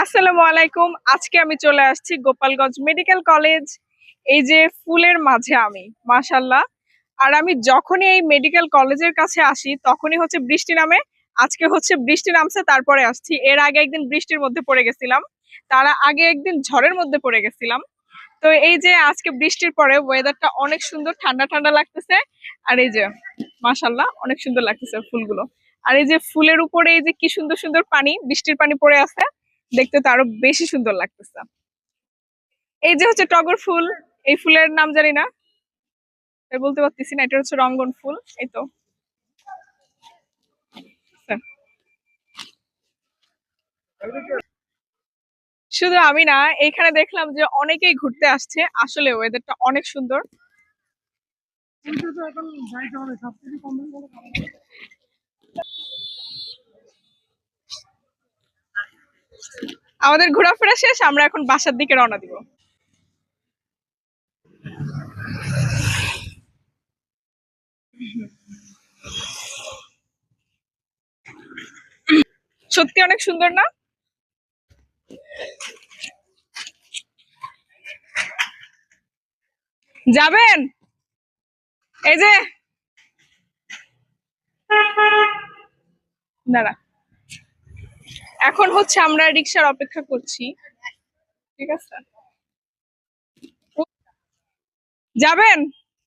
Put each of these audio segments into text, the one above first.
আসসালামু আলাইকুম। আজকে আমি চলে আসছি গোপালগঞ্জ মেডিকেল কলেজ। এই যে ফুলের মাঝে আমি, মাশাআল্লাহ। আর আমি যখনই এই মেডিকেল কলেজের কাছে আসি তখনই হচ্ছে বৃষ্টি নামে। আজকে হচ্ছে বৃষ্টি নামছে তারপরে আসছি। এর আগে একদিন বৃষ্টির মধ্যে পড়ে গেছিলাম। তার আগে একদিন ঝড়ের মধ্যে পড়ে গেছিলাম। তো এই যে আজকে বৃষ্টির পরে ওয়েদারটা অনেক সুন্দর, ঠান্ডা ঠান্ডা লাগতেছে। আর এই যে মাশাআল্লাহ অনেক সুন্দর লাগতেছে ফুলগুলো। আর এই যে ফুলের উপরে এই যে কি সুন্দর সুন্দর পানি, বৃষ্টির পানি পড়ে আছে, দেখতে তো আরো বেশি সুন্দর লাগতেছে। এই যে হচ্ছে টগর ফুল, এই ফুলের নাম জানি না, তাই বলতে পারতেছি না। এটা হচ্ছে রঙ্গন ফুল। এই তো শুধু আমি না, এখানে দেখলাম যে অনেকেই ঘুরতে আসছে। আসলে ওয়েদারটা অনেক সুন্দর। আমাদের ঘোরাফেরা শেষ, আমরা এখন বাসার দিকে রওনা দিব। সত্যি অনেক সুন্দর না? যাবেন? এই যে দাঁড়া, এখন হচ্ছে আমরা রিক্সার অপেক্ষা করছি। ঠিক আছে, যাবেন?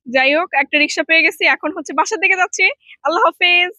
যাই হোক, একটা রিক্সা পেয়ে গেছি, এখন হচ্ছে বাসার দিকে যাচ্ছি। আল্লাহ হাফেজ।